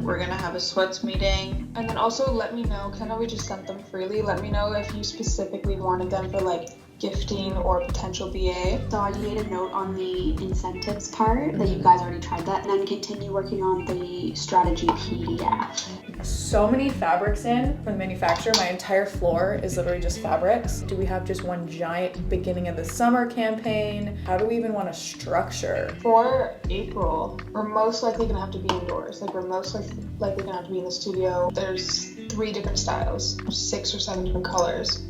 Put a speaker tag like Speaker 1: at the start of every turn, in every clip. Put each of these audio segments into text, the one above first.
Speaker 1: We're gonna have a sweats meeting.
Speaker 2: And then also let me know, because I know we just sent them freely, let me know if you specifically wanted them for like gifting or potential BA.
Speaker 3: So you made a note on the incentives part that you guys already tried that, and then continue working on the strategy PDF.
Speaker 4: So many fabrics in from the manufacturer. My entire floor is literally just fabrics. Do we have just one giant beginning of the summer campaign? How do we even want to structure?
Speaker 2: For April, we're most likely gonna have to be indoors. Like we're most likely gonna have to be in the studio. There's 3 different styles, 6 or 7 different colors.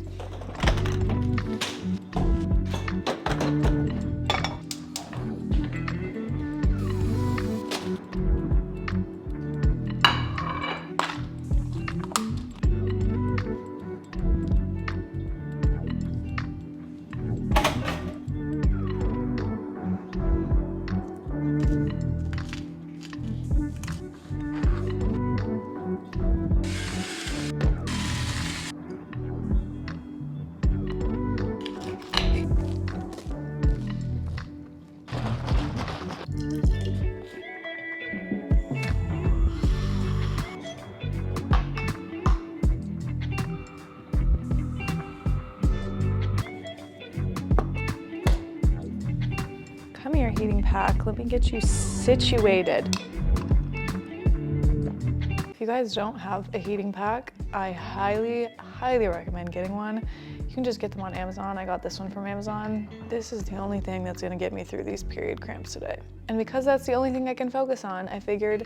Speaker 4: Come here, heating pack. Let me get you situated. If you guys don't have a heating pack, I highly recommend getting one. You can just get them on Amazon. I got this one from Amazon. This is the only thing that's gonna get me through these period cramps today. And because that's the only thing I can focus on, I figured,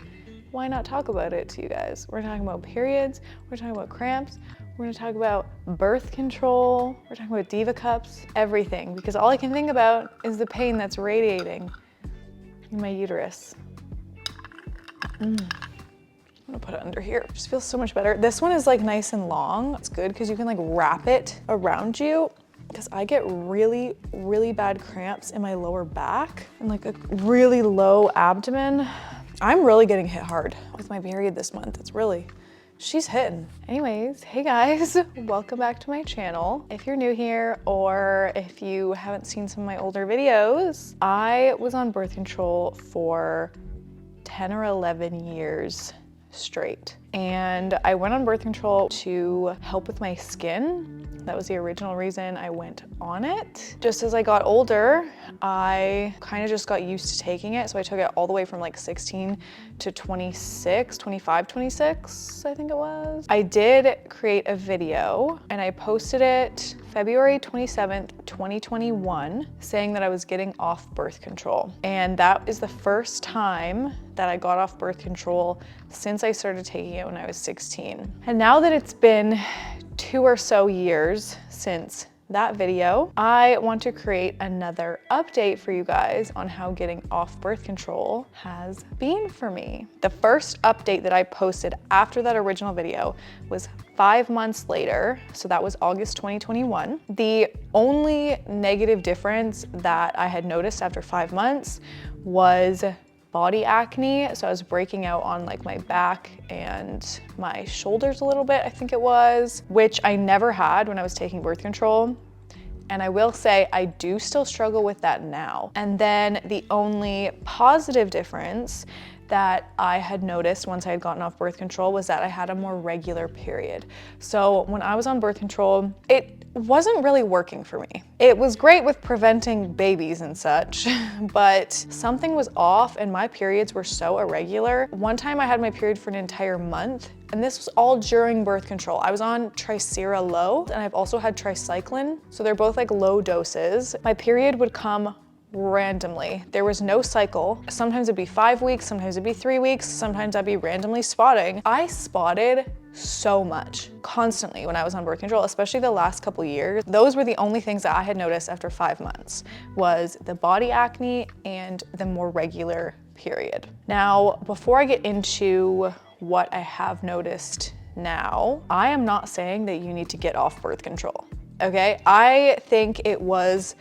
Speaker 4: why not talk about it to you guys? We're talking about periods, we're talking about cramps, we're gonna talk about birth control, we're talking about diva cups, everything, because all I can think about is the pain that's radiating in my uterus. I'm gonna put it under here. It just feels so much better. This one is like nice and long. It's good because you can like wrap it around you, because I get really bad cramps in my lower back and like a really low abdomen. I'm really getting hit hard with my period this month. She's hitting. Anyways, hey guys, welcome back to my channel. If you're new here or if you haven't seen some of my older videos, I was on birth control for 10 or 11 years straight. And I went on birth control to help with my skin. That was the original reason I went on it. Just as I got older, I kind of just got used to taking it. So I took it all the way from like 16 to 26, 25, 26, I think it was. I did create a video and I posted it February 27th, 2021, saying that I was getting off birth control. And that is the first time that I got off birth control since I started taking it when I was 16. And now that it's been 2 or so years since that video, I want to create another update for you guys on how getting off birth control has been for me. The first update that I posted after that original video was 5 months later, so that was August 2021. The only negative difference that I had noticed after 5 months was body acne. So I was breaking out on like my back and my shoulders a little bit, I think it was, which I never had when I was taking birth control. And I will say I do still struggle with that now. And then the only positive difference that I had noticed once I had gotten off birth control was that I had a more regular period. So when I was on birth control, it wasn't really working for me. It was great with preventing babies and such, but something was off and my periods were so irregular. One time I had my period for an entire month, and this was all during birth control. I was on Tricera low, and I've also had tricycline. So they're both like low doses. My period would come randomly. There was no cycle. Sometimes it'd be 5 weeks, sometimes it'd be 3 weeks, sometimes I'd be randomly spotting. I spotted so much constantly when I was on birth control, especially the last couple years. Those were the only things that I had noticed after 5 months, was the body acne and the more regular period. Now, before I get into what I have noticed now, I am not saying that you need to get off birth control, okay? I think it was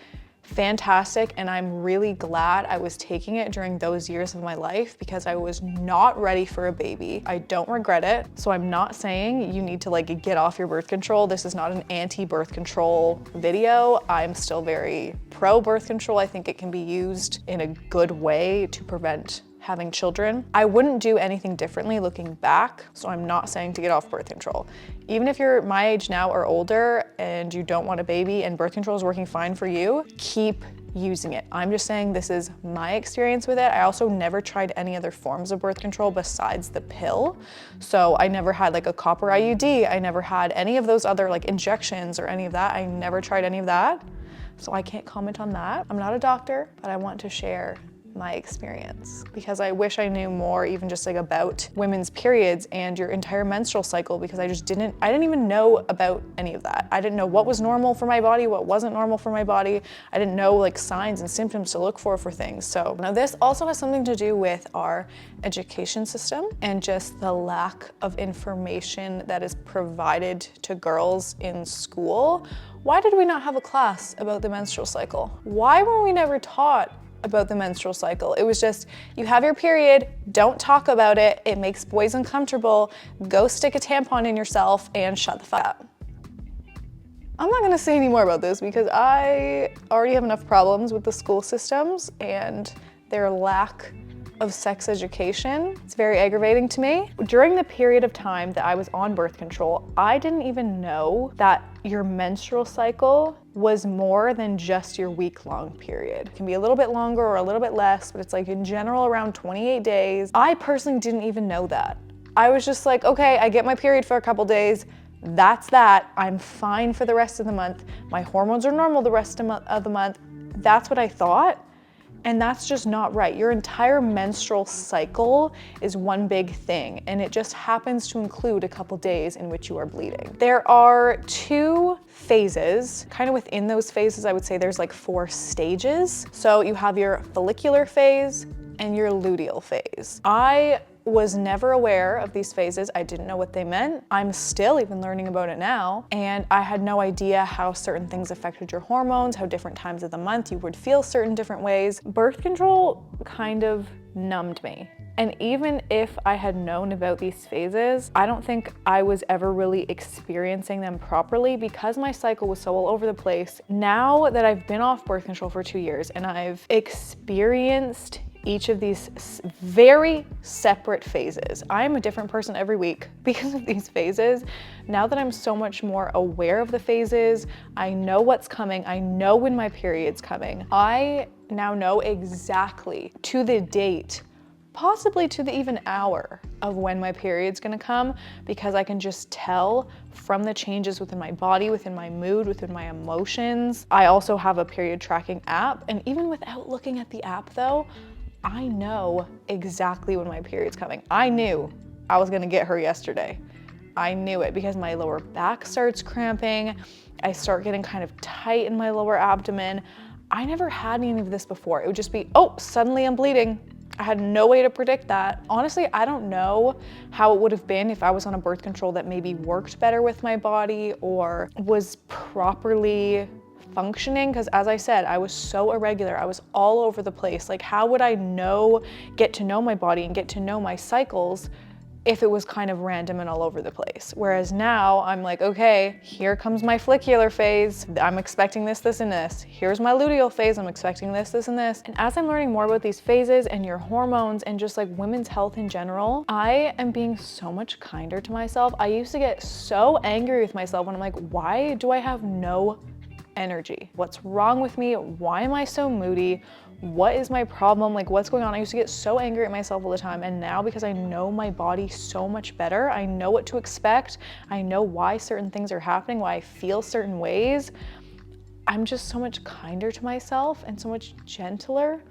Speaker 4: fantastic, and I'm really glad I was taking it during those years of my life because I was not ready for a baby. I don't regret it. So I'm not saying you need to like get off your birth control. This is not an anti-birth control video. I'm still very pro birth control. I think it can be used in a good way to prevent having children. I wouldn't do anything differently looking back, so I'm not saying to get off birth control. Even if you're my age now or older and you don't want a baby and birth control is working fine for you, keep using it. I'm just saying this is my experience with it. I also never tried any other forms of birth control besides the pill. So I never had like a copper IUD. I never had any of those other like injections or any of that. I never tried any of that. So I can't comment on that. I'm not a doctor, but I want to share my experience because I wish I knew more even just like about women's periods and your entire menstrual cycle, because I didn't even know about any of that. I didn't know what was normal for my body, what wasn't normal for my body. I didn't know like signs and symptoms to look for things. So now this also has something to do with our education system and just the lack of information that is provided to girls in school. Why did we not have a class about the menstrual cycle? Why were we never taught about the menstrual cycle? It was just, you have your period, don't talk about it, it makes boys uncomfortable, go stick a tampon in yourself and shut the fuck up. I'm not gonna say any more about this because I already have enough problems with the school systems and their lack of sex education. It's very aggravating to me. During the period of time that I was on birth control, I didn't even know that your menstrual cycle was more than just your week-long period. It can be a little bit longer or a little bit less, but it's like in general around 28 days. I personally didn't even know that. I was just like, okay, I get my period for a couple days, that's that. I'm fine for the rest of the month. My hormones are normal the rest of the month. That's what I thought. And that's just not right. Your entire menstrual cycle is one big thing, and it just happens to include a couple days in which you are bleeding. There are 2 phases. Kind of within those phases, I would say there's like 4 stages. So you have your follicular phase and your luteal phase. I was never aware of these phases. I didn't know what they meant. I'm still even learning about it now. And I had no idea how certain things affected your hormones, how different times of the month you would feel certain different ways. Birth control kind of numbed me. And even if I had known about these phases, I don't think I was ever really experiencing them properly because my cycle was so all over the place. Now that I've been off birth control for 2 years and I've experienced each of these very separate phases. I'm a different person every week because of these phases. Now that I'm so much more aware of the phases, I know what's coming, I know when my period's coming. I now know exactly to the date, possibly to the even hour of when my period's gonna come, because I can just tell from the changes within my body, within my mood, within my emotions. I also have a period tracking app, and even without looking at the app though, I know exactly when my period's coming. I knew I was gonna get her yesterday. I knew it because my lower back starts cramping. I start getting kind of tight in my lower abdomen. I never had any of this before. It would just be, oh, suddenly I'm bleeding. I had no way to predict that. Honestly, I don't know how it would have been if I was on a birth control that maybe worked better with my body or was properly functioning, because as I said, I was so irregular. I was all over the place. Like, how would I get to know my body and get to know my cycles if it was kind of random and all over the place? Whereas now I'm like, okay, here comes my follicular phase. I'm expecting this, this, and this. Here's my luteal phase. I'm expecting this, this, and this. And as I'm learning more about these phases and your hormones and just like women's health in general, I am being so much kinder to myself. I used to get so angry with myself when I'm like, why do I have no energy? What's wrong with me? Why am I so moody? What is my problem? Like, what's going on? I used to get so angry at myself all the time. And now, because I know my body so much better, I know what to expect. I know why certain things are happening, why I feel certain ways. I'm just so much kinder to myself and so much gentler.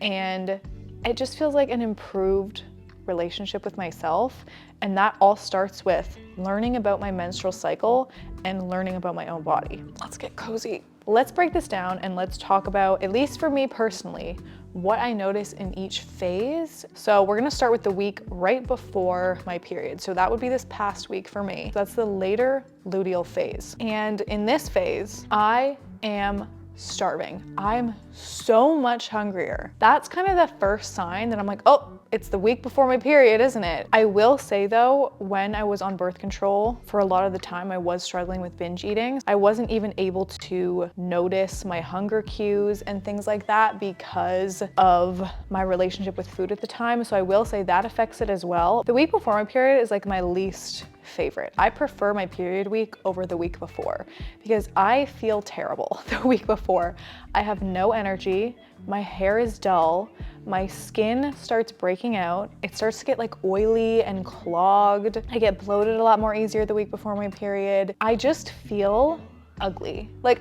Speaker 4: And it just feels like an improved relationship with myself. And that all starts with learning about my menstrual cycle and learning about my own body. Let's get cozy. Let's break this down and let's talk about, at least for me personally, what I notice in each phase. So we're gonna start with the week right before my period. So that would be this past week for me. That's the later luteal phase. And in this phase, I am starving. I'm so much hungrier. That's kind of the first sign that I'm like, oh, It's the week before my period, isn't it? I will say though, when I was on birth control, for a lot of the time I was struggling with binge eating. I wasn't even able to notice my hunger cues and things like that because of my relationship with food at the time. So I will say that affects it as well. The week before my period is like my least favorite. I prefer my period week over the week before because I feel terrible the week before. I have no energy. My hair is dull. My skin starts breaking out. It starts to get like oily and clogged. I get bloated a lot more easier the week before my period. I just feel ugly. Like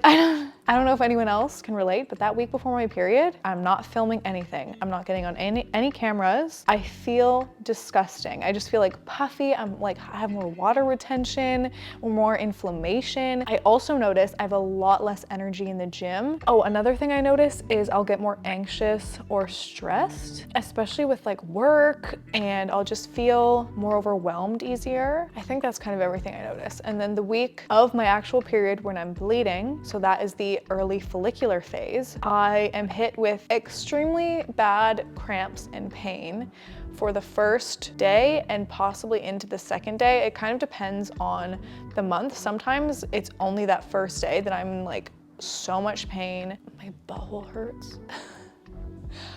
Speaker 4: I don't know if anyone else can relate, but that week before my period, I'm not filming anything. I'm not getting on any cameras. I feel disgusting. I just feel like puffy. I have more water retention, more inflammation. I also notice I have a lot less energy in the gym. Oh, another thing I notice is I'll get more anxious or stressed, especially with like work, and I'll just feel more overwhelmed easier. I think that's kind of everything I notice. And then the week of my actual period when I'm bleeding, so that is the early follicular phase, I am hit with extremely bad cramps and pain for the first day and possibly into the second day. It kind of depends on the month. Sometimes it's only that first day that I'm in like so much pain. My butthole hurts.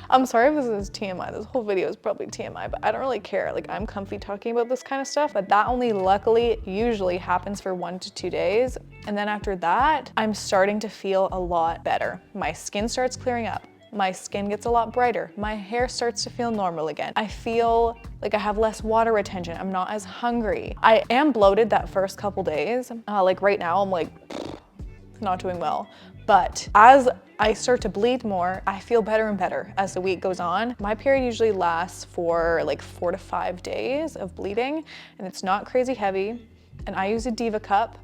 Speaker 4: I'm sorry if this is TMI. This whole video is probably TMI, but I don't really care. Like, I'm comfy talking about this kind of stuff, but that only luckily usually happens for 1 to 2 days. And then after that, I'm starting to feel a lot better. My skin starts clearing up. My skin gets a lot brighter. My hair starts to feel normal again. I feel like I have less water retention. I'm not as hungry. I am bloated that first couple days. Like right now, I'm like not doing well. But as I start to bleed more, I feel better and better as the week goes on. My period usually lasts for like 4 to 5 days of bleeding, and it's not crazy heavy. And I use a Diva cup,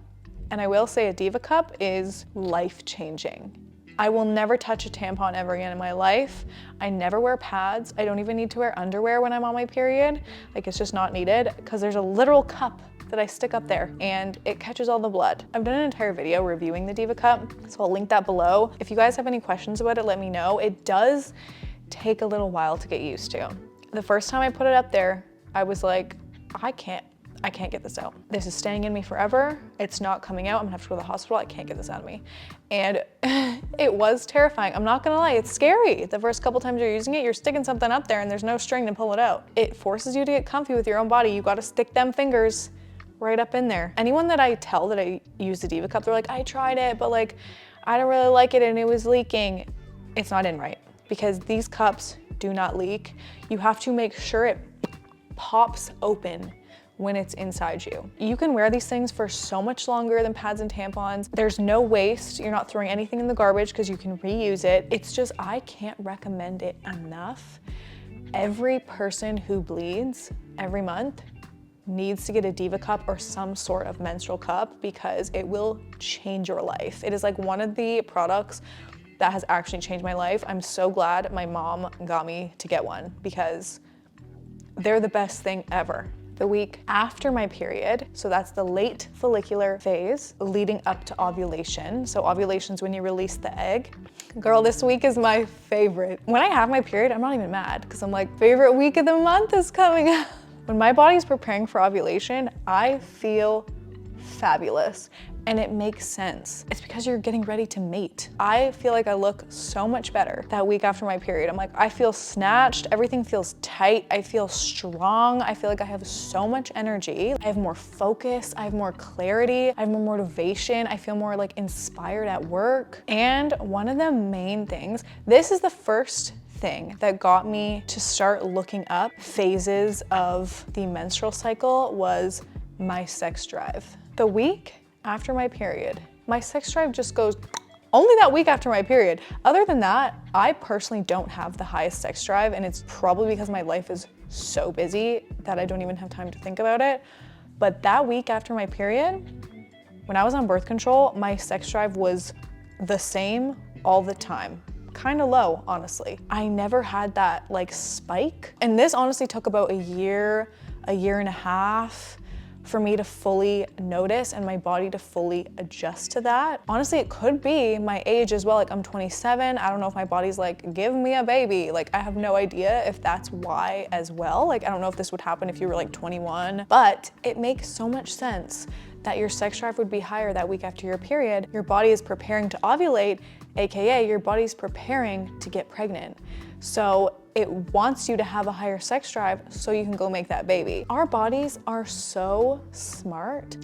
Speaker 4: and I will say a Diva cup is life-changing. I will never touch a tampon ever again in my life. I never wear pads. I don't even need to wear underwear when I'm on my period. Like, it's just not needed because there's a literal cup that I stick up there and it catches all the blood. I've done an entire video reviewing the Diva cup, so I'll link that below. If you guys have any questions about it, let me know. It does take a little while to get used to. The first time I put it up there, I was like, I can't get this out. This is staying in me forever. It's not coming out. I'm gonna have to go to the hospital. I can't get this out of me. And it was terrifying. I'm not gonna lie, it's scary. The first couple times you're using it, you're sticking something up there and there's no string to pull it out. It forces you to get comfy with your own body. You gotta stick them fingers right up in there. Anyone that I tell that I use the Diva cup, they're like, I tried it, but like, I don't really like it and it was leaking. It's not in right because these cups do not leak. You have to make sure it pops open when it's inside you. You can wear these things for so much longer than pads and tampons. There's no waste. You're not throwing anything in the garbage because you can reuse it. It's just, I can't recommend it enough. Every person who bleeds every month needs to get a Diva cup or some sort of menstrual cup because it will change your life. It is like one of the products that has actually changed my life. I'm so glad my mom got me to get one because they're the best thing ever. The week after my period, so that's the late follicular phase leading up to ovulation. So ovulation's when you release the egg. Girl, this week is my favorite. When I have my period, I'm not even mad because I'm like, favorite week of the month is coming up. When my body's preparing for ovulation, I feel fabulous and it makes sense. It's because you're getting ready to mate. I feel like I look so much better that week after my period. I'm like, I feel snatched, everything feels tight, I feel strong, I feel like I have so much energy. I have more focus, I have more clarity, I have more motivation, I feel more like inspired at work. And one of the main things, this is the first thing that got me to start looking up phases of the menstrual cycle was my sex drive. The week after my period, my sex drive just goes only that week after my period. Other than that, I personally don't have the highest sex drive, and it's probably because my life is so busy that I don't even have time to think about it. But that week after my period, when I was on birth control, my sex drive was the same all the time. Kind of low, honestly. I never had that like spike. And this honestly took about a year and a half for me to fully notice and my body to fully adjust to that. Honestly, it could be my age as well. Like I'm 27. I don't know if my body's like, give me a baby. Like I have no idea if that's why as well. Like I don't know if this would happen if you were like 21, but it makes so much sense that your sex drive would be higher that week after your period. Your body is preparing to ovulate, AKA your body's preparing to get pregnant. So it wants you to have a higher sex drive so you can go make that baby. Our bodies are so smart.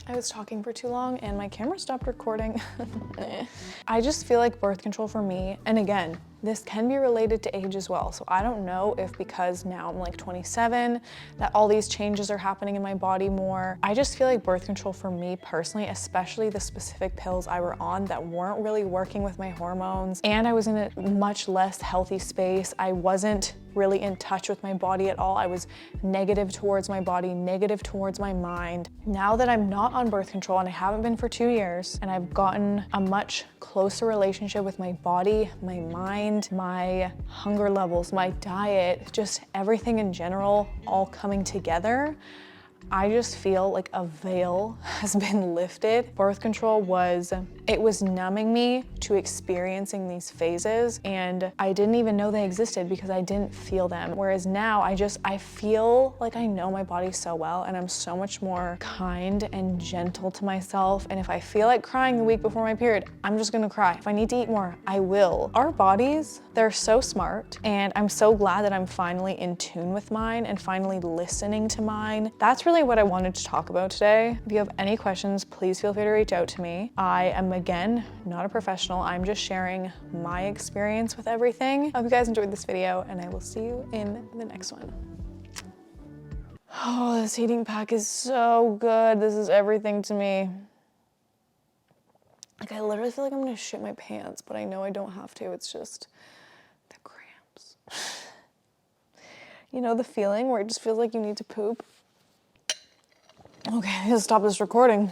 Speaker 4: I was talking for too long and my camera stopped recording. I just feel like birth control for me, and again, this can be related to age as well. So I don't know if because now I'm like 27, that all these changes are happening in my body more. I just feel like birth control for me personally, especially the specific pills I were on that weren't really working with my hormones, and I was in a much less healthy space. I wasn't really in touch with my body at all. I was negative towards my body, negative towards my mind. Now that I'm not on birth control and I haven't been for 2 years, and I've gotten a much closer relationship with my body, my mind, my hunger levels, my diet, just everything in general all coming together, I just feel like a veil has been lifted. Birth control was numbing me to experiencing these phases, and I didn't even know they existed because I didn't feel them. Whereas now I feel like I know my body so well, and I'm so much more kind and gentle to myself. And if I feel like crying the week before my period, I'm just gonna cry. If I need to eat more, I will. Our bodies, they're so smart, and I'm so glad that I'm finally in tune with mine and finally listening to mine. That's really what I wanted to talk about today. If you have any questions, please feel free to reach out to me. I am, again, not a professional. I'm just sharing my experience with everything. I hope you guys enjoyed this video, and I will see you in the next one. Oh, this heating pack is so good. This is everything to me. Like, I literally feel like I'm gonna shit my pants, but I know I don't have to. It's just the cramps. You know the feeling where it just feels like you need to poop? Okay, I gotta stop this recording.